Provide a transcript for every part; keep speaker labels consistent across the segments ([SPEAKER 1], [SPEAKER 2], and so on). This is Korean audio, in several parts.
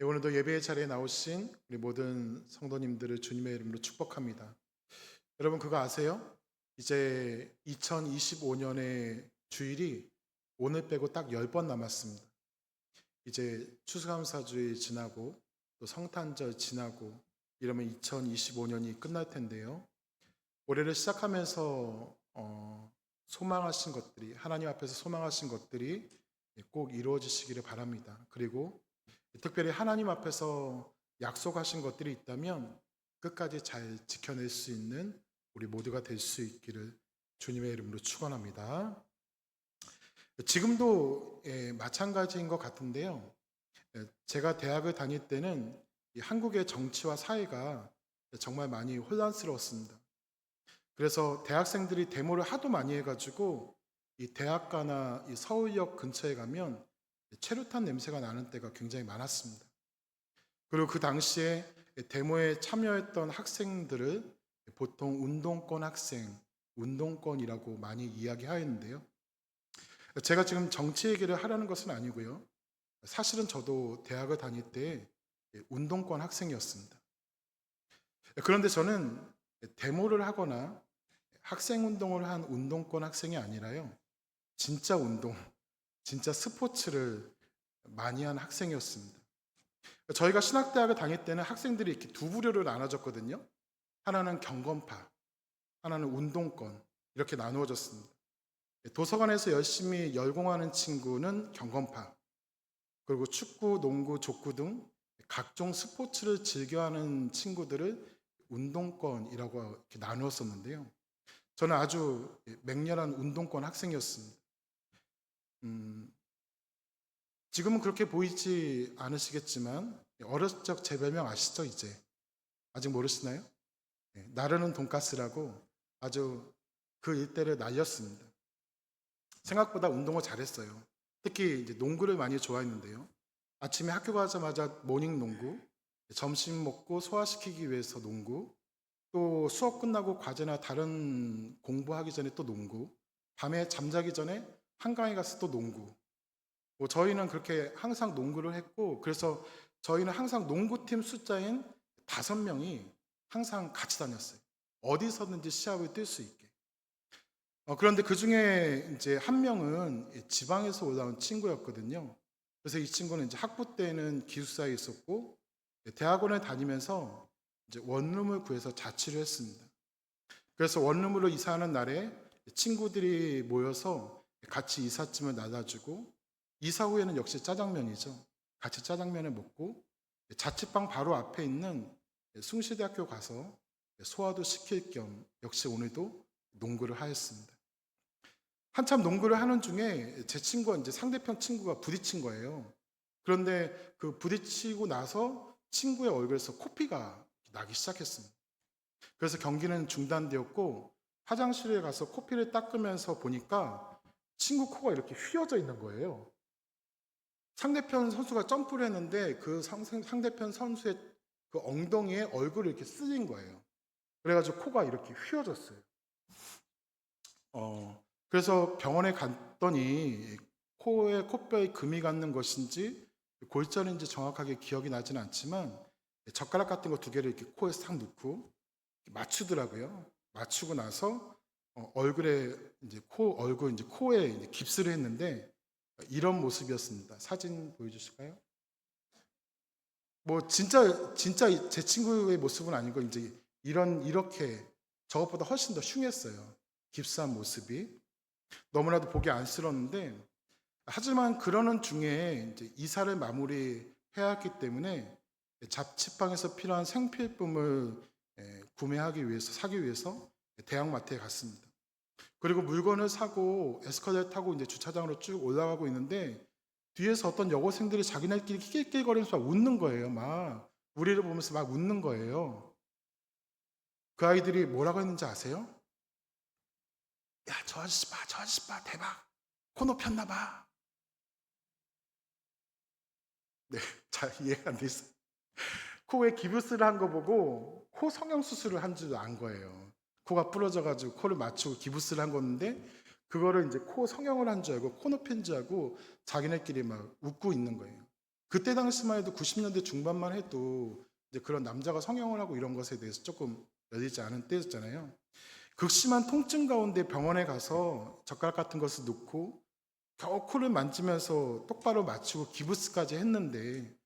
[SPEAKER 1] 오늘도 예배의 자리에 나오신 우리 모든 성도님들을 주님의 이름으로 축복합니다. 여러분 그거 아세요? 이제 2025년의 주일이 오늘 빼고 딱 10번 남았습니다. 이제 추수감사주일 지나고 또 성탄절 지나고 이러면 2025년이 끝날 텐데요. 올해를 시작하면서 소망하신 것들이 하나님 앞에서 소망하신 것들이 꼭 이루어지시기를 바랍니다. 그리고 특별히 하나님 앞에서 약속하신 것들이 있다면 끝까지 잘 지켜낼 수 있는 우리 모두가 될 수 있기를 주님의 이름으로 축원합니다. 지금도 마찬가지인 것 같은데요. 제가 대학을 다닐 때는 이 한국의 정치와 사회가 정말 많이 혼란스러웠습니다. 그래서 대학생들이 데모를 하도 많이 해가지고 이 대학가나 이 서울역 근처에 가면 최루탄 냄새가 나는 때가 굉장히 많았습니다. 그리고 그 당시에 데모에 참여했던 학생들을 보통 운동권 학생, 운동권이라고 많이 이야기하였는데요. 제가 지금 정치 얘기를 하려는 것은 아니고요. 사실은 저도 대학을 다닐 때 운동권 학생이었습니다. 그런데 저는 데모를 하거나 학생 운동을 한 운동권 학생이 아니라요. 진짜 운동, 진짜 스포츠를 많이 한 학생이었습니다. 저희가 신학대학을 다닐 때는 학생들이 이렇게 두 부류로 나눠졌거든요. 하나는 경건파, 하나는 운동권 이렇게 나누어졌습니다. 도서관에서 열심히 열공하는 친구는 경건파, 그리고 축구, 농구, 족구 등 각종 스포츠를 즐겨하는 친구들을 운동권이라고 이렇게 나누었었는데요. 저는 아주 맹렬한 운동권 학생이었습니다. 지금은 그렇게 보이지 않으시겠지만 어렸을 적 제 별명 아시죠 이제? 아직 모르시나요? 나르는 돈가스라고 아주 그 일대를 날렸습니다. 생각보다 운동을 잘했어요. 특히 이제 농구를 많이 좋아했는데요. 아침에 학교 가자마자 모닝 농구, 점심 먹고 소화시키기 위해서 농구, 또 수업 끝나고 과제나 다른 공부하기 전에 또 농구, 밤에 잠자기 전에 한강에 가서 또 농구. 저희는 그렇게 항상 농구를 했고, 그래서 저희는 항상 농구팀 숫자인 5명이 항상 같이 다녔어요. 어디서든지 시합을 뛸 수 있게. 그런데 그 중에 이제 한 명은 지방에서 올라온 친구였거든요. 그래서 이 친구는 이제 학부 때는 기숙사에 있었고, 대학원을 다니면서 이제 원룸을 구해서 자취를 했습니다. 그래서 원룸으로 이사하는 날에 친구들이 모여서 같이 이삿짐을 나눠주고, 이사 후에는 역시 짜장면이죠. 같이 짜장면을 먹고 자취방 바로 앞에 있는 숭실대학교 가서 소화도 시킬 겸 역시 오늘도 농구를 하였습니다. 한참 농구를 하는 중에 제 친구와 이제 상대편 친구가 부딪힌 거예요. 그런데 그 부딪히고 나서 친구의 얼굴에서 코피가 나기 시작했습니다. 그래서 경기는 중단되었고 화장실에 가서 코피를 닦으면서 보니까 친구 코가 이렇게 휘어져 있는 거예요. 상대편 선수가 점프를 했는데 그 상대편 선수의 그 엉덩이에 얼굴을 이렇게 쓸린 거예요. 그래가지고 코가 이렇게 휘어졌어요. 그래서 병원에 갔더니 코에 코뼈에 금이 갔는 것인지 골절인지 정확하게 기억이 나지는 않지만 젓가락 같은 거 2개를 이렇게 코에 싹 넣고 맞추더라고요. 맞추고 나서 얼굴에 이제 얼굴 이제 코에 이제 깁스를 했는데 이런 모습이었습니다. 사진 보여주실까요? 뭐 진짜 제 친구의 모습은 아니고 이제 이렇게 저것보다 훨씬 더 흉했어요. 깁스한 모습이 너무나도 보기 안쓰러웠는데 하지만 그러는 중에 이제 이사를 마무리해야 했기 때문에 자취방에서 필요한 생필품을 구매하기 위해서 사기 위해서 대형마트에 갔습니다. 그리고 물건을 사고 에스컬레이터 타고 이제 주차장으로 쭉 올라가고 있는데 뒤에서 어떤 여고생들이 자기네끼리 낄낄거리면서 막 웃는 거예요. 막 우리를 보면서 막 웃는 거예요. 그 아이들이 뭐라고 했는지 아세요? 야, 저 아저씨 봐, 저 아저씨 봐, 대박. 코 높였나 봐. 네, 잘 이해가 안 됐어요. 코에 기부스를 한 거 보고 코 성형 수술을 한 줄 안 거예요. 코가 부러져가지고 코를 맞추고 기부스를 한 건데 그거를 이제 코 성형을 한 줄 알고 코 높인 줄 알고 자기네끼리 막 웃고 있는 거예요. 그때 당시만 해도 90년대 중반만 해도 이제 그런 남자가 성형을 하고 이런 것에 대해서 조금 열리지 않은 때였잖아요. 극심한 통증 가운데 병원에 가서 젓가락 같은 것을 놓고 겨우 코를 만지면서 똑바로 맞추고 기부스까지 했는데,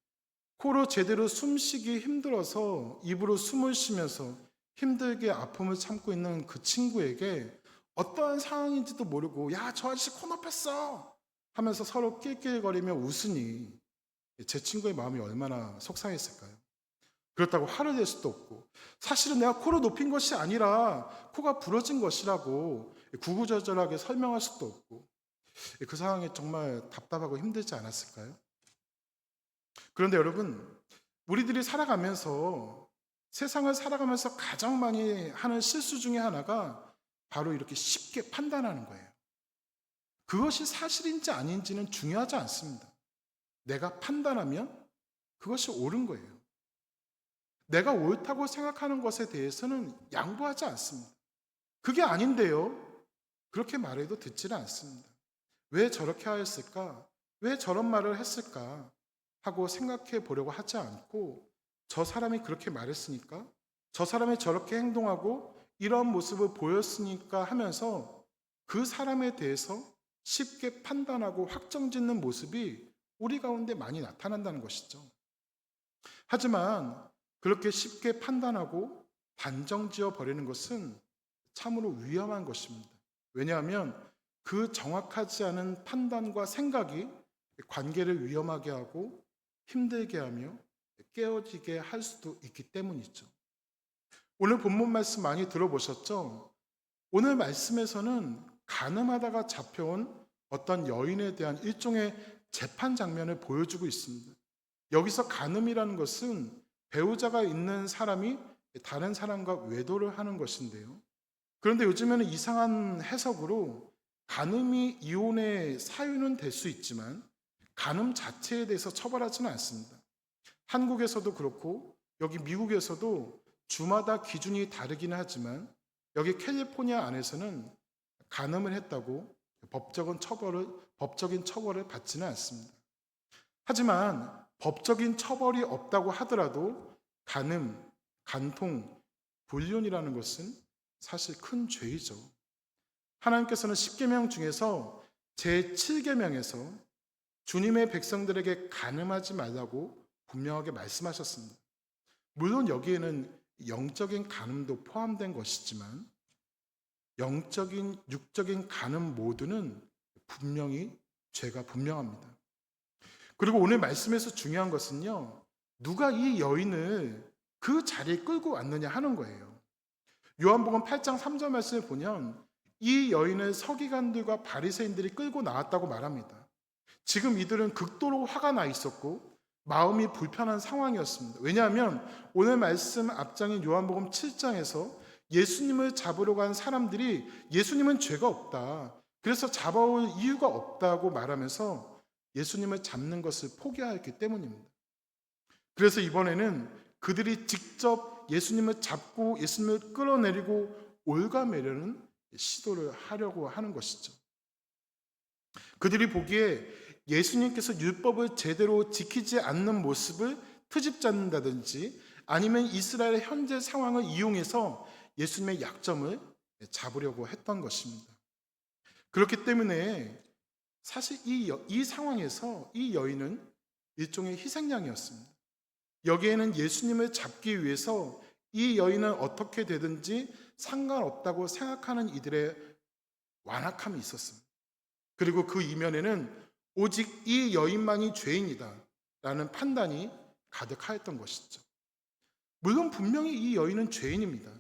[SPEAKER 1] 코로 제대로 숨쉬기 힘들어서 입으로 숨을 쉬면서 힘들게 아픔을 참고 있는 그 친구에게 어떠한 상황인지도 모르고 야, 저 아저씨 코 높였어 하면서 서로 낄낄거리며 웃으니 제 친구의 마음이 얼마나 속상했을까요? 그렇다고 화를 낼 수도 없고, 사실은 내가 코를 높인 것이 아니라 코가 부러진 것이라고 구구절절하게 설명할 수도 없고, 그 상황이 정말 답답하고 힘들지 않았을까요? 그런데 여러분, 우리들이 살아가면서, 세상을 살아가면서 가장 많이 하는 실수 중에 하나가 바로 이렇게 쉽게 판단하는 거예요. 그것이 사실인지 아닌지는 중요하지 않습니다. 내가 판단하면 그것이 옳은 거예요. 내가 옳다고 생각하는 것에 대해서는 양보하지 않습니다. 그게 아닌데요, 그렇게 말해도 듣지는 않습니다. 왜 저렇게 하였을까? 왜 저런 말을 했을까? 하고 생각해 보려고 하지 않고, 저 사람이 그렇게 말했으니까, 저 사람이 저렇게 행동하고 이런 모습을 보였으니까 하면서 그 사람에 대해서 쉽게 판단하고 확정짓는 모습이 우리 가운데 많이 나타난다는 것이죠. 하지만 그렇게 쉽게 판단하고 단정지어 버리는 것은 참으로 위험한 것입니다. 왜냐하면 그 정확하지 않은 판단과 생각이 관계를 위험하게 하고 힘들게 하며 깨어지게 할 수도 있기 때문이죠. 오늘 본문 말씀 많이 들어보셨죠? 오늘 말씀에서는 가늠하다가 잡혀온 어떤 여인에 대한 일종의 재판 장면을 보여주고 있습니다. 여기서 가늠이라는 것은 배우자가 있는 사람이 다른 사람과 외도를 하는 것인데요. 그런데 요즘에는 이상한 해석으로 간음이 이혼의 사유는 될 수 있지만 간음 자체에 대해서 처벌하지는 않습니다. 한국에서도 그렇고 여기 미국에서도 주마다 기준이 다르기는 하지만 여기 캘리포니아 안에서는 간음을 했다고 법적인 처벌을 받지는 않습니다. 하지만 법적인 처벌이 없다고 하더라도 간음, 간통, 불륜이라는 것은 사실 큰 죄이죠. 하나님께서는 10계명 중에서 제7계명에서 주님의 백성들에게 간음하지 말라고 분명하게 말씀하셨습니다. 물론 여기에는 영적인 간음도 포함된 것이지만 영적인, 육적인 간음 모두는 분명히 죄가 분명합니다. 그리고 오늘 말씀에서 중요한 것은요, 누가 이 여인을 그 자리에 끌고 왔느냐 하는 거예요. 요한복음 8장 3절 말씀을 보면 이 여인을 서기관들과 바리새인들이 끌고 나왔다고 말합니다. 지금 이들은 극도로 화가 나 있었고 마음이 불편한 상황이었습니다. 왜냐하면 오늘 말씀 앞장인 요한복음 7장에서 예수님을 잡으러 간 사람들이 예수님은 죄가 없다, 그래서 잡아올 이유가 없다고 말하면서 예수님을 잡는 것을 포기하였기 때문입니다. 그래서 이번에는 그들이 직접 예수님을 잡고 예수님을 끌어내리고 올가매려는 시도를 하려고 하는 것이죠. 그들이 보기에 예수님께서 율법을 제대로 지키지 않는 모습을 트집잡는다든지 아니면 이스라엘의 현재 상황을 이용해서 예수님의 약점을 잡으려고 했던 것입니다. 그렇기 때문에 사실 이 상황에서 이 여인은 일종의 희생양이었습니다. 여기에는 예수님을 잡기 위해서 이 여인은 어떻게 되든지 상관없다고 생각하는 이들의 완악함이 있었습니다. 그리고 그 이면에는 오직 이 여인만이 죄인이다 라는 판단이 가득하였던 것이죠. 물론 분명히 이 여인은 죄인입니다.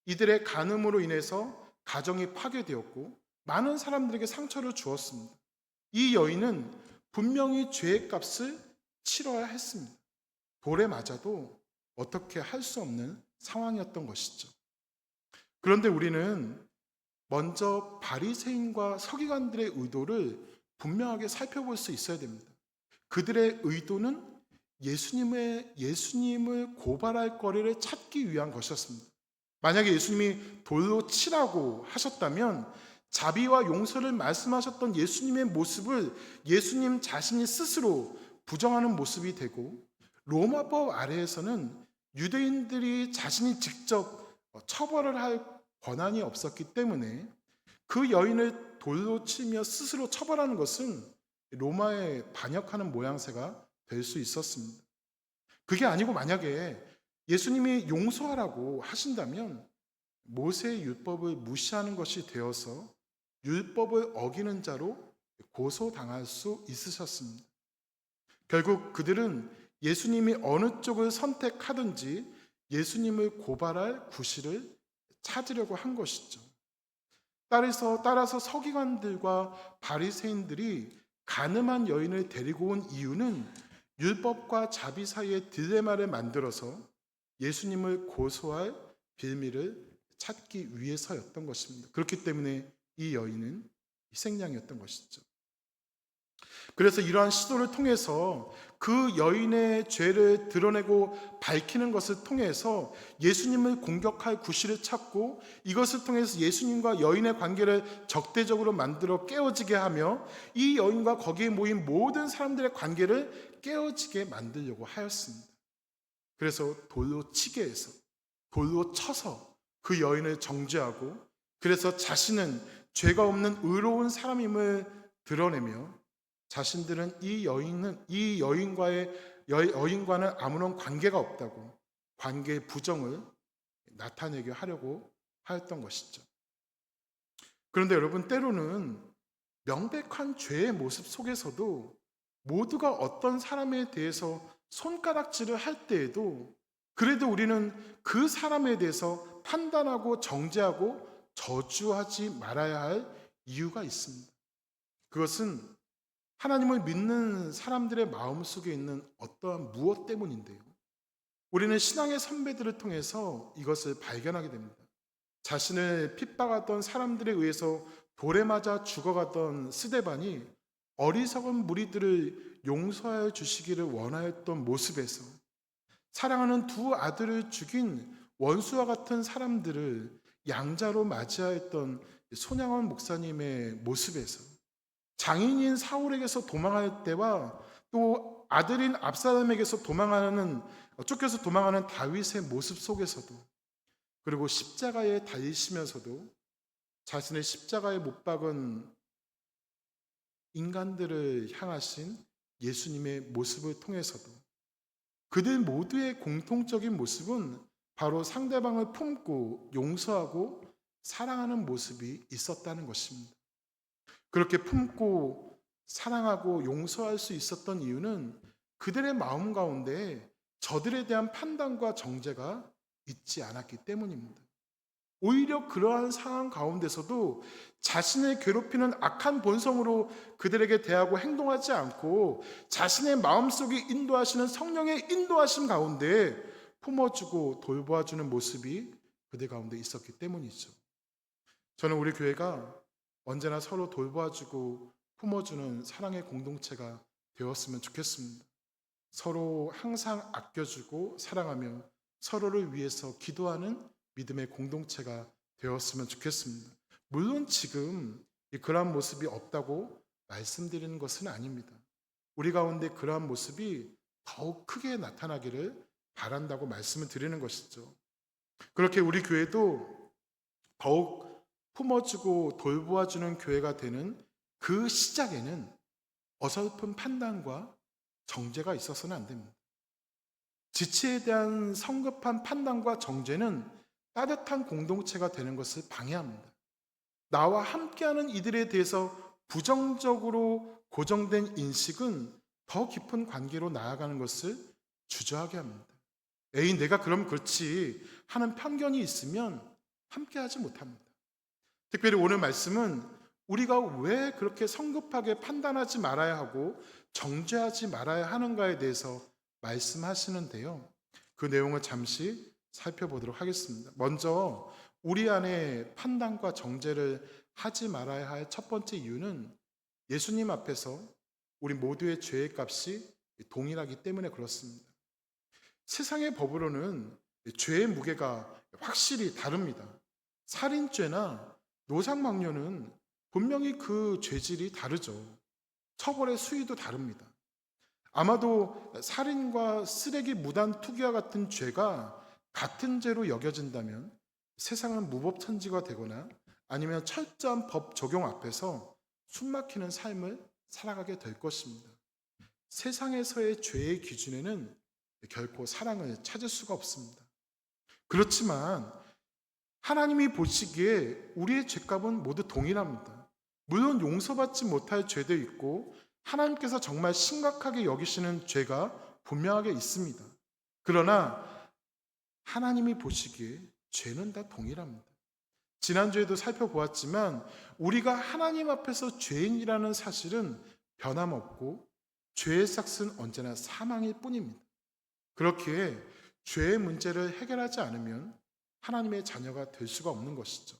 [SPEAKER 1] 이들의 간음으로 인해서 가정이 파괴되었고 많은 사람들에게 상처를 주었습니다. 이 여인은 분명히 죄의 값을 치러야 했습니다. 돌에 맞아도 어떻게 할 수 없는 상황이었던 것이죠. 그런데 우리는 먼저 바리새인과 서기관들의 의도를 분명하게 살펴볼 수 있어야 됩니다. 그들의 의도는 예수님을 고발할 거리를 찾기 위한 것이었습니다. 만약에 예수님이 돌로 치라고 하셨다면 자비와 용서를 말씀하셨던 예수님의 모습을 예수님 자신이 스스로 부정하는 모습이 되고, 로마법 아래에서는 유대인들이 자신이 직접 처벌을 할 권한이 없었기 때문에 그 여인을 돌로 치며 스스로 처벌하는 것은 로마에 반역하는 모양새가 될 수 있었습니다. 그게 아니고 만약에 예수님이 용서하라고 하신다면 모세의 율법을 무시하는 것이 되어서 율법을 어기는 자로 고소당할 수 있으셨습니다. 결국 그들은 예수님이 어느 쪽을 선택하든지 예수님을 고발할 구실을 찾으려고 한 것이죠. 따라서 서기관들과 바리새인들이 가늠한 여인을 데리고 온 이유는 율법과 자비 사이의 딜레마를 만들어서 예수님을 고소할 빌미를 찾기 위해서였던 것입니다. 그렇기 때문에 이 여인은 희생양이었던 것이죠. 그래서 이러한 시도를 통해서 그 여인의 죄를 드러내고 밝히는 것을 통해서 예수님을 공격할 구실을 찾고, 이것을 통해서 예수님과 여인의 관계를 적대적으로 만들어 깨어지게 하며 이 여인과 거기에 모인 모든 사람들의 관계를 깨어지게 만들려고 하였습니다. 그래서 돌로 치게 해서, 돌로 쳐서 그 여인을 정죄하고, 그래서 자신은 죄가 없는 의로운 사람임을 드러내며 자신들은 이 여인과는 아무런 관계가 없다고 관계의 부정을 나타내게 하려고 하였던 것이죠. 그런데 여러분, 때로는 명백한 죄의 모습 속에서도 모두가 어떤 사람에 대해서 손가락질을 할 때에도 그래도 우리는 그 사람에 대해서 판단하고 정죄하고 저주하지 말아야 할 이유가 있습니다. 그것은 하나님을 믿는 사람들의 마음속에 있는 어떠한 무엇 때문인데요. 우리는 신앙의 선배들을 통해서 이것을 발견하게 됩니다. 자신을 핍박하던 사람들에 의해서 돌에 맞아 죽어가던 스데반이 어리석은 무리들을 용서하여 주시기를 원하였던 모습에서, 사랑하는 두 아들을 죽인 원수와 같은 사람들을 양자로 맞이하였던 손양원 목사님의 모습에서, 장인인 사울에게서 도망할 때와 또 아들인 압살롬에게서 쫓겨서 도망하는 다윗의 모습 속에서도, 그리고 십자가에 달리시면서도 자신의 십자가에 못 박은 인간들을 향하신 예수님의 모습을 통해서도 그들 모두의 공통적인 모습은 바로 상대방을 품고 용서하고 사랑하는 모습이 있었다는 것입니다. 그렇게 품고 사랑하고 용서할 수 있었던 이유는 그들의 마음 가운데 저들에 대한 판단과 정죄가 있지 않았기 때문입니다. 오히려 그러한 상황 가운데서도 자신을 괴롭히는 악한 본성으로 그들에게 대하고 행동하지 않고 자신의 마음속에 인도하시는 성령의 인도하심 가운데 품어주고 돌보아주는 모습이 그들 가운데 있었기 때문이죠. 저는 우리 교회가 언제나 서로 돌봐주고 품어주는 사랑의 공동체가 되었으면 좋겠습니다. 서로 항상 아껴주고 사랑하며 서로를 위해서 기도하는 믿음의 공동체가 되었으면 좋겠습니다. 물론 지금 그러한 모습이 없다고 말씀드리는 것은 아닙니다. 우리 가운데 그러한 모습이 더욱 크게 나타나기를 바란다고 말씀을 드리는 것이죠. 그렇게 우리 교회도 더욱 품어주고 돌보아주는 교회가 되는 그 시작에는 어설픈 판단과 정죄가 있어서는 안 됩니다. 지체에 대한 성급한 판단과 정죄는 따뜻한 공동체가 되는 것을 방해합니다. 나와 함께하는 이들에 대해서 부정적으로 고정된 인식은 더 깊은 관계로 나아가는 것을 주저하게 합니다. 에이, 내가 그럼 그렇지 하는 편견이 있으면 함께하지 못합니다. 특별히 오늘 말씀은 우리가 왜 그렇게 성급하게 판단하지 말아야 하고 정죄하지 말아야 하는가에 대해서 말씀하시는데요. 그 내용을 잠시 살펴보도록 하겠습니다. 먼저 우리 안에 판단과 정죄를 하지 말아야 할 첫 번째 이유는 예수님 앞에서 우리 모두의 죄의 값이 동일하기 때문에 그렇습니다. 세상의 법으로는 죄의 무게가 확실히 다릅니다. 살인죄나 노상망녀는 분명히 그 죄질이 다르죠. 처벌의 수위도 다릅니다. 아마도 살인과 쓰레기 무단 투기와 같은 죄가 같은 죄로 여겨진다면 세상은 무법천지가 되거나 아니면 철저한 법 적용 앞에서 숨막히는 삶을 살아가게 될 것입니다. 세상에서의 죄의 기준에는 결코 사랑을 찾을 수가 없습니다. 그렇지만 하나님이 보시기에 우리의 죄값은 모두 동일합니다. 물론 용서받지 못할 죄도 있고 하나님께서 정말 심각하게 여기시는 죄가 분명하게 있습니다. 그러나 하나님이 보시기에 죄는 다 동일합니다. 지난주에도 살펴보았지만 우리가 하나님 앞에서 죄인이라는 사실은 변함없고 죄의 삭은 언제나 사망일 뿐입니다. 그렇기에 죄의 문제를 해결하지 않으면 하나님의 자녀가 될 수가 없는 것이죠.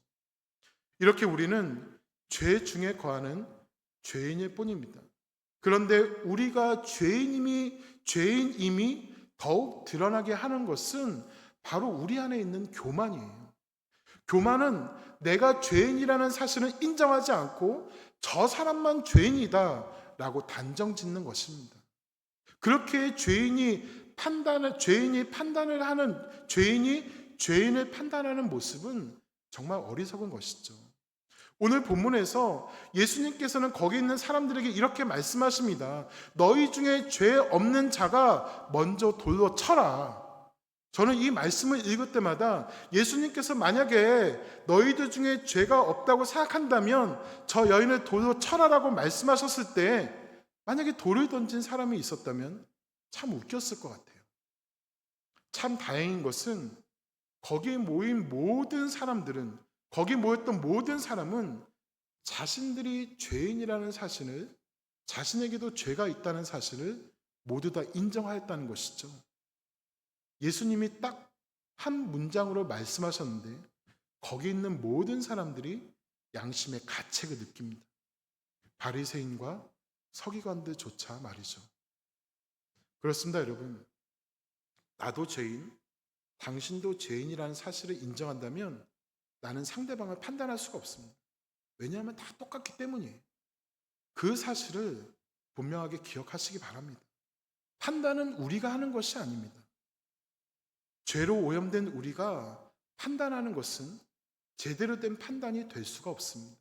[SPEAKER 1] 이렇게 우리는 죄 중에 거하는 죄인일 뿐입니다. 그런데 우리가 죄인임이 더욱 드러나게 하는 것은 바로 우리 안에 있는 교만이에요. 교만은 내가 죄인이라는 사실을 인정하지 않고 저 사람만 죄인이다 라고 단정 짓는 것입니다. 그렇게 죄인을 판단하는 모습은 정말 어리석은 것이죠. 오늘 본문에서 예수님께서는 거기 있는 사람들에게 이렇게 말씀하십니다. 너희 중에 죄 없는 자가 먼저 돌로 쳐라. 저는 이 말씀을 읽을 때마다 예수님께서 만약에 너희들 중에 죄가 없다고 생각한다면 저 여인을 돌로 쳐라라고 말씀하셨을 때 만약에 돌을 던진 사람이 있었다면 참 웃겼을 것 같아요. 참 다행인 것은 거기에 모였던 모든 사람은 자신들이 죄인이라는 사실을, 자신에게도 죄가 있다는 사실을 모두 다 인정하였다는 것이죠. 예수님이 딱 한 문장으로 말씀하셨는데 거기 있는 모든 사람들이 양심의 가책을 느낍니다. 바리새인과 서기관들조차 말이죠. 그렇습니다, 여러분. 나도 죄인, 당신도 죄인이라는 사실을 인정한다면 나는 상대방을 판단할 수가 없습니다. 왜냐하면 다 똑같기 때문이에요. 그 사실을 분명하게 기억하시기 바랍니다. 판단은 우리가 하는 것이 아닙니다. 죄로 오염된 우리가 판단하는 것은 제대로 된 판단이 될 수가 없습니다.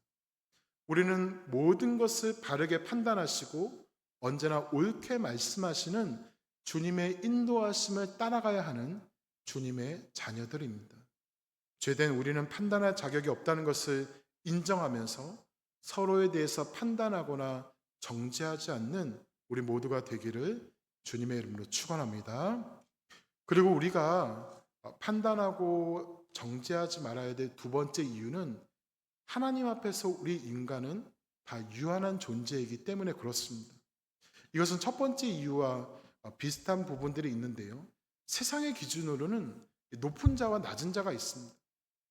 [SPEAKER 1] 우리는 모든 것을 바르게 판단하시고 언제나 옳게 말씀하시는 주님의 인도하심을 따라가야 하는 주님의 자녀들입니다. 죄된 우리는 판단할 자격이 없다는 것을 인정하면서 서로에 대해서 판단하거나 정죄하지 않는 우리 모두가 되기를 주님의 이름으로 축원합니다. 그리고 우리가 판단하고 정죄하지 말아야 될 두 번째 이유는 하나님 앞에서 우리 인간은 다 유한한 존재이기 때문에 그렇습니다. 이것은 첫 번째 이유와 비슷한 부분들이 있는데요. 세상의 기준으로는 높은 자와 낮은 자가 있습니다.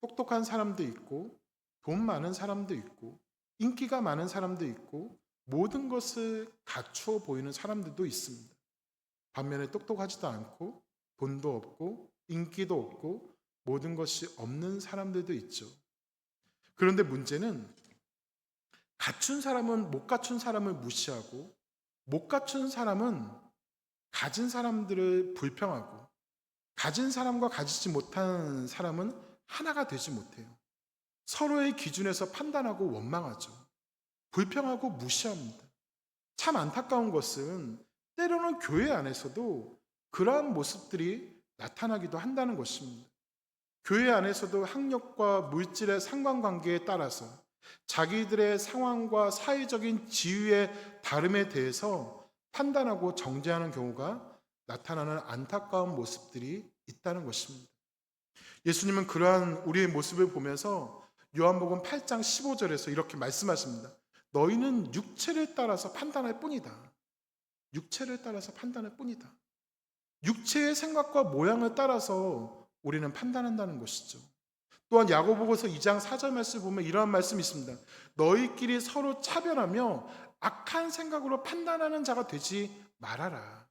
[SPEAKER 1] 똑똑한 사람도 있고 돈 많은 사람도 있고 인기가 많은 사람도 있고 모든 것을 갖추어 보이는 사람들도 있습니다. 반면에 똑똑하지도 않고 돈도 없고 인기도 없고 모든 것이 없는 사람들도 있죠. 그런데 문제는 갖춘 사람은 못 갖춘 사람을 무시하고 못 갖춘 사람은 가진 사람들을 불평하고 가진 사람과 가지지 못한 사람은 하나가 되지 못해요. 서로의 기준에서 판단하고 원망하죠. 불평하고 무시합니다. 참 안타까운 것은 때로는 교회 안에서도 그러한 모습들이 나타나기도 한다는 것입니다. 교회 안에서도 학력과 물질의 상관관계에 따라서 자기들의 상황과 사회적인 지위의 다름에 대해서 판단하고 정죄하는 경우가 나타나는 안타까운 모습들이 있다는 것입니다. 예수님은 그러한 우리의 모습을 보면서 요한복음 8장 15절에서 이렇게 말씀하십니다. 너희는 육체를 따라서 판단할 뿐이다. 육체를 따라서 판단할 뿐이다. 육체의 생각과 모양을 따라서 우리는 판단한다는 것이죠. 또한 야고보서 2장 4절 말씀을 보면 이러한 말씀이 있습니다. 너희끼리 서로 차별하며 악한 생각으로 판단하는 자가 되지 말아라.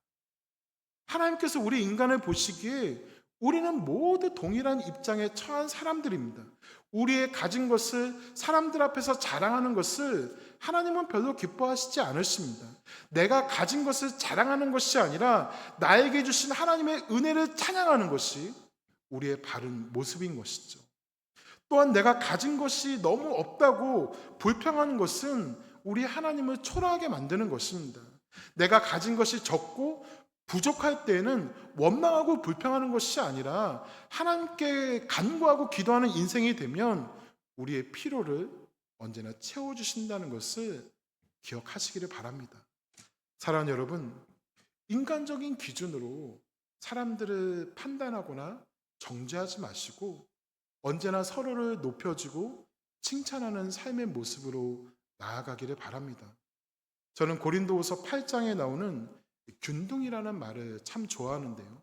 [SPEAKER 1] 하나님께서 우리 인간을 보시기에 우리는 모두 동일한 입장에 처한 사람들입니다. 우리의 가진 것을 사람들 앞에서 자랑하는 것을 하나님은 별로 기뻐하시지 않으십니다. 내가 가진 것을 자랑하는 것이 아니라 나에게 주신 하나님의 은혜를 찬양하는 것이 우리의 바른 모습인 것이죠. 또한 내가 가진 것이 너무 없다고 불평하는 것은 우리 하나님을 초라하게 만드는 것입니다. 내가 가진 것이 적고 부족할 때에는 원망하고 불평하는 것이 아니라 하나님께 간구하고 기도하는 인생이 되면 우리의 필요를 언제나 채워주신다는 것을 기억하시기를 바랍니다. 사랑하는 여러분, 인간적인 기준으로 사람들을 판단하거나 정죄하지 마시고 언제나 서로를 높여주고 칭찬하는 삶의 모습으로 나아가기를 바랍니다. 저는 고린도후서 8장에 나오는 균등이라는 말을 참 좋아하는데요.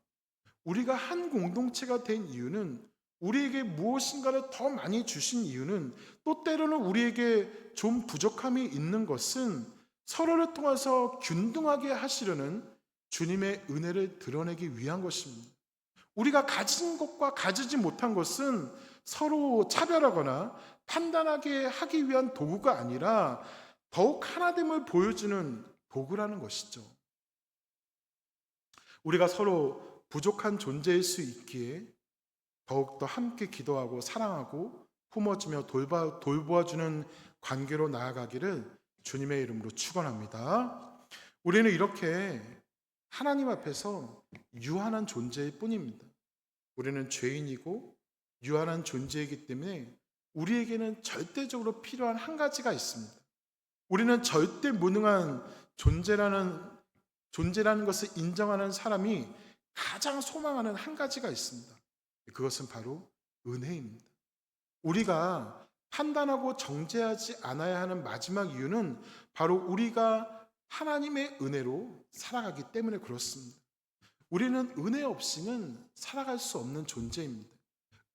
[SPEAKER 1] 우리가 한 공동체가 된 이유는, 우리에게 무엇인가를 더 많이 주신 이유는, 또 때로는 우리에게 좀 부족함이 있는 것은 서로를 통해서 균등하게 하시려는 주님의 은혜를 드러내기 위한 것입니다. 우리가 가진 것과 가지지 못한 것은 서로 차별하거나 판단하게 하기 위한 도구가 아니라 더욱 하나됨을 보여주는 도구라는 것이죠. 우리가 서로 부족한 존재일 수 있기에 더욱더 함께 기도하고 사랑하고 품어주며 돌보아주는 관계로 나아가기를 주님의 이름으로 축원합니다. 우리는 이렇게 하나님 앞에서 유한한 존재일 뿐입니다. 우리는 죄인이고 유한한 존재이기 때문에 우리에게는 절대적으로 필요한 한 가지가 있습니다. 우리는 절대 무능한 존재라는 것을 인정하는 사람이 가장 소망하는 한 가지가 있습니다. 그것은 바로 은혜입니다. 우리가 판단하고 정죄하지 않아야 하는 마지막 이유는 바로 우리가 하나님의 은혜로 살아가기 때문에 그렇습니다. 우리는 은혜 없이는 살아갈 수 없는 존재입니다.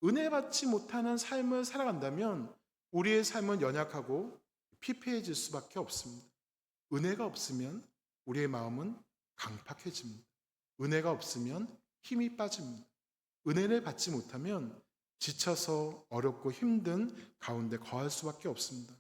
[SPEAKER 1] 은혜 받지 못하는 삶을 살아간다면 우리의 삶은 연약하고 피폐해질 수밖에 없습니다. 은혜가 없으면 우리의 마음은 강팍해집니다. 은혜가 없으면 힘이 빠집니다. 은혜를 받지 못하면 지쳐서 어렵고 힘든 가운데 거할 수밖에 없습니다.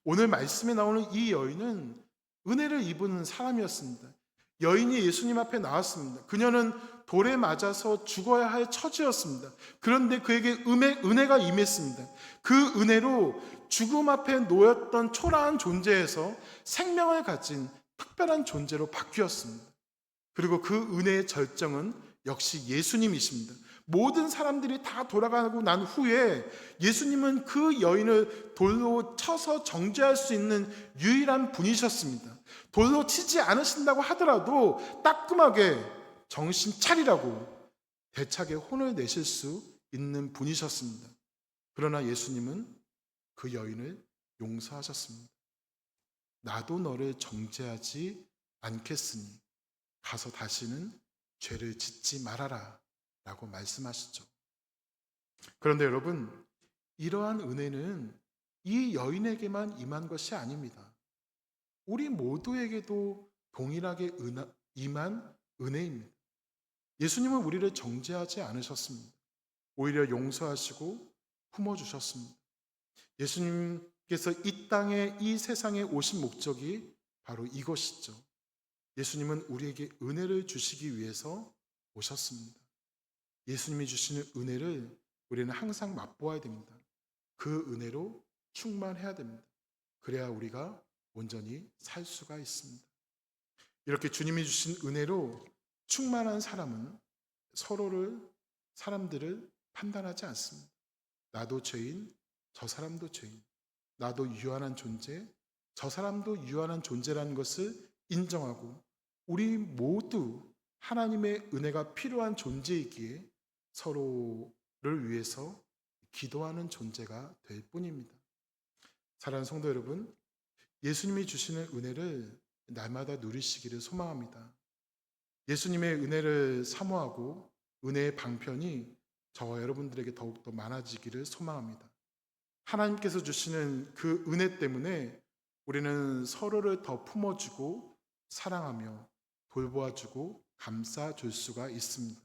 [SPEAKER 1] 오늘 말씀에 나오는 이 여인은 은혜를 입은 사람이었습니다. 여인이 예수님 앞에 나왔습니다. 그녀는 돌에 맞아서 죽어야 할 처지였습니다. 그런데 그에게 은혜가 임했습니다. 그 은혜로 죽음 앞에 놓였던 초라한 존재에서 생명을 가진 특별한 존재로 바뀌었습니다. 그리고 그 은혜의 절정은 역시 예수님이십니다. 모든 사람들이 다 돌아가고 난 후에 예수님은 그 여인을 돌로 쳐서 정죄할 수 있는 유일한 분이셨습니다. 돌로 치지 않으신다고 하더라도 따끔하게 정신 차리라고 대차게 혼을 내실 수 있는 분이셨습니다. 그러나 예수님은 그 여인을 용서하셨습니다. 나도 너를 정죄하지 않겠으니 가서 다시는 죄를 짓지 말아라 라고 말씀하시죠. 그런데 여러분, 이러한 은혜는 이 여인에게만 임한 것이 아닙니다. 우리 모두에게도 동일하게 임한 은혜입니다. 예수님은 우리를 정죄하지 않으셨습니다. 오히려 용서하시고 품어주셨습니다. 예수님께서 이 땅에, 이 세상에 오신 목적이 바로 이것이죠. 예수님은 우리에게 은혜를 주시기 위해서 오셨습니다. 예수님이 주시는 은혜를 우리는 항상 맛보아야 됩니다. 그 은혜로 충만해야 됩니다. 그래야 우리가 온전히 살 수가 있습니다. 이렇게 주님이 주신 은혜로 충만한 사람은 사람들을 판단하지 않습니다. 나도 죄인, 저 사람도 죄인. 나도 유한한 존재, 저 사람도 유한한 존재라는 것을 인정하고 우리 모두 하나님의 은혜가 필요한 존재이기에 서로를 위해서 기도하는 존재가 될 뿐입니다. 사랑하는 성도 여러분, 예수님이 주시는 은혜를 날마다 누리시기를 소망합니다. 예수님의 은혜를 사모하고 은혜의 방편이 저와 여러분들에게 더욱더 많아지기를 소망합니다. 하나님께서 주시는 그 은혜 때문에 우리는 서로를 더 품어주고 사랑하며 돌보아주고 감싸줄 수가 있습니다.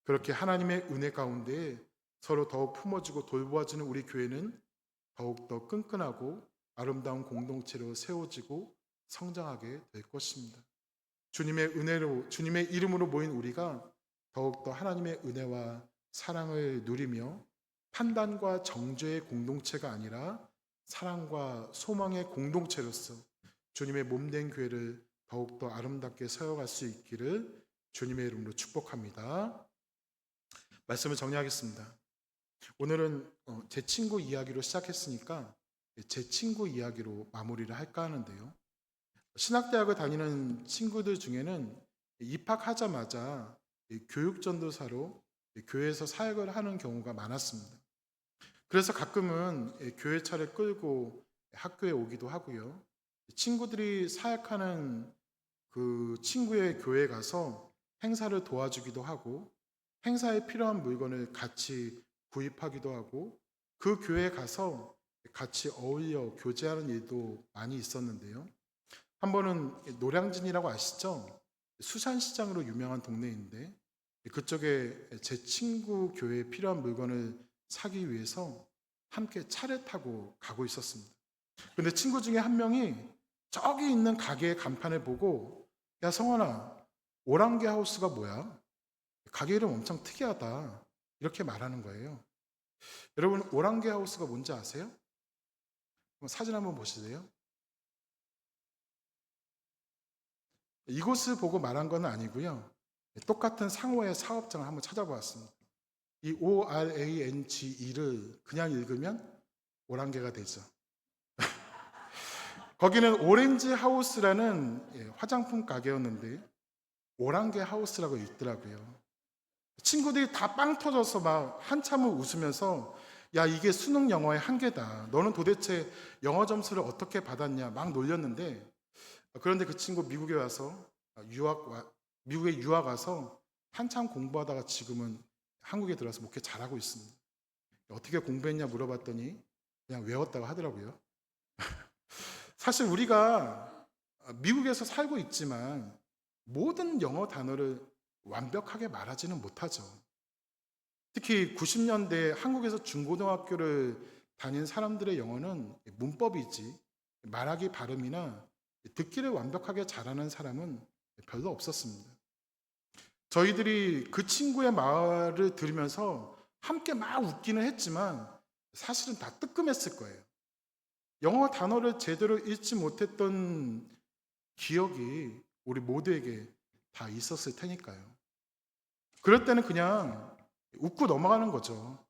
[SPEAKER 1] 그렇게 하나님의 은혜 가운데 서로 더욱 품어주고 돌보아주는 우리 교회는 더욱더 끈끈하고 아름다운 공동체로 세워지고 성장하게 될 것입니다. 주님의 은혜로, 주님의 이름으로 모인 우리가 더욱더 하나님의 은혜와 사랑을 누리며 판단과 정죄의 공동체가 아니라 사랑과 소망의 공동체로서 주님의 몸된 교회를 더욱더 아름답게 세워갈 수 있기를 주님의 이름으로 축복합니다. 말씀을 정리하겠습니다. 오늘은 제 친구 이야기로 시작했으니까 제 친구 이야기로 마무리를 할까 하는데요. 신학대학을 다니는 친구들 중에는 입학하자마자 교육전도사로 교회에서 사역을 하는 경우가 많았습니다. 그래서 가끔은 교회 차를 끌고 학교에 오기도 하고요. 친구들이 사역하는 그 친구의 교회에 가서 행사를 도와주기도 하고 행사에 필요한 물건을 같이 구입하기도 하고 그 교회에 가서 같이 어울려 교제하는 일도 많이 있었는데요. 한 번은 노량진이라고 아시죠? 수산시장으로 유명한 동네인데 그쪽에 제 친구 교회에 필요한 물건을 사기 위해서 함께 차를 타고 가고 있었습니다. 근데 친구 중에 한 명이 저기 있는 가게의 간판을 보고 야 성환아, 오랑개 하우스가 뭐야? 가게 이름 엄청 특이하다. 이렇게 말하는 거예요. 여러분 오랑개 하우스가 뭔지 아세요? 사진 한번 보실래요? 이곳을 보고 말한 건 아니고요. 똑같은 상호의 사업장을 한번 찾아보았습니다. 이 ORANGE를 그냥 읽으면 오랑개가 되죠. 거기는 오렌지 하우스라는 화장품 가게였는데 오랑개 하우스라고 읽더라고요. 친구들이 다 빵 터져서 막 한참을 웃으면서 야 이게 수능 영어의 한계다. 너는 도대체 영어 점수를 어떻게 받았냐 막 놀렸는데 그런데 그 친구 미국에 와서 미국에 유학 와서 한참 공부하다가 지금은 한국에 들어와서 목회 잘하고 있습니다. 어떻게 공부했냐 물어봤더니 그냥 외웠다고 하더라고요. 사실 우리가 미국에서 살고 있지만 모든 영어 단어를 완벽하게 말하지는 못하죠. 특히 90년대 한국에서 중고등학교를 다닌 사람들의 영어는 문법이지 말하기 발음이나 듣기를 완벽하게 잘하는 사람은 별로 없었습니다. 저희들이 그 친구의 말을 들으면서 함께 막 웃기는 했지만 사실은 다 뜨끔했을 거예요. 영어 단어를 제대로 읽지 못했던 기억이 우리 모두에게 다 있었을 테니까요. 그럴 때는 그냥 웃고 넘어가는 거죠.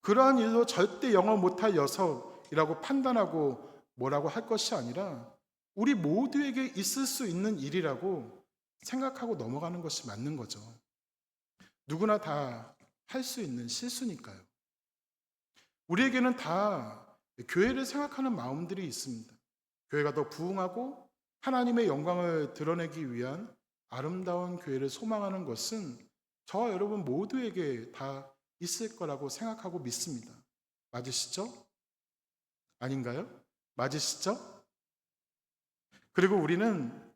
[SPEAKER 1] 그러한 일로 절대 영어 못할 녀석이라고 판단하고 뭐라고 할 것이 아니라 우리 모두에게 있을 수 있는 일이라고 생각하고 넘어가는 것이 맞는 거죠. 누구나 다 할 수 있는 실수니까요. 우리에게는 다 교회를 생각하는 마음들이 있습니다. 교회가 더 부흥하고 하나님의 영광을 드러내기 위한 아름다운 교회를 소망하는 것은 저와 여러분 모두에게 다 있을 거라고 생각하고 믿습니다. 맞으시죠? 아닌가요? 맞으시죠? 그리고 우리는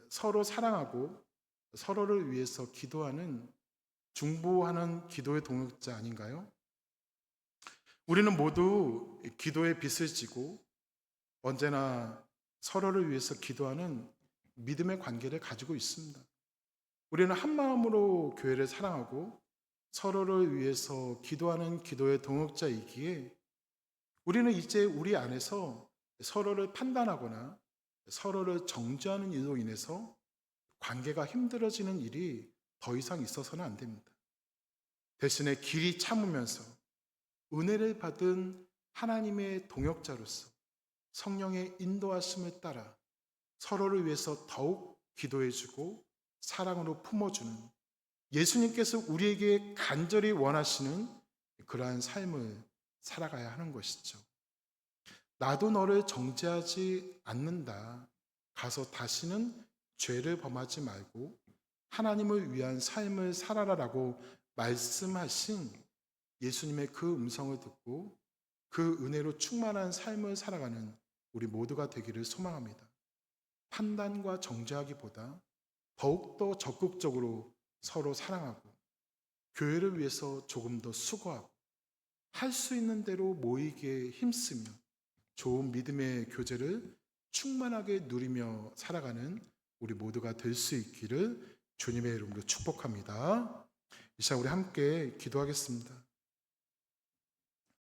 [SPEAKER 1] 서로 사랑하고 서로를 위해서 기도하는 중보하는 기도의 동역자 아닌가요? 우리는 모두 기도의 빚을 지고 언제나 서로를 위해서 기도하는 믿음의 관계를 가지고 있습니다. 우리는 한 마음으로 교회를 사랑하고 서로를 위해서 기도하는 기도의 동역자이기에 우리는 이제 우리 안에서 서로를 판단하거나 서로를 정죄하는 일로 인해서 관계가 힘들어지는 일이 더 이상 있어서는 안 됩니다. 대신에 길이 참으면서 은혜를 받은 하나님의 동역자로서 성령의 인도하심을 따라 서로를 위해서 더욱 기도해주고 사랑으로 품어주는 예수님께서 우리에게 간절히 원하시는 그러한 삶을 살아가야 하는 것이죠. 나도 너를 정죄하지 않는다. 가서 다시는 죄를 범하지 말고 하나님을 위한 삶을 살아라라고 말씀하신 예수님의 그 음성을 듣고 그 은혜로 충만한 삶을 살아가는 우리 모두가 되기를 소망합니다. 판단과 정죄하기보다 더욱더 적극적으로 서로 사랑하고 교회를 위해서 조금 더 수고하고 할 수 있는 대로 모이기에 힘쓰며 좋은 믿음의 교제를 충만하게 누리며 살아가는 우리 모두가 될 수 있기를 주님의 이름으로 축복합니다. 이 시간 우리 함께 기도하겠습니다.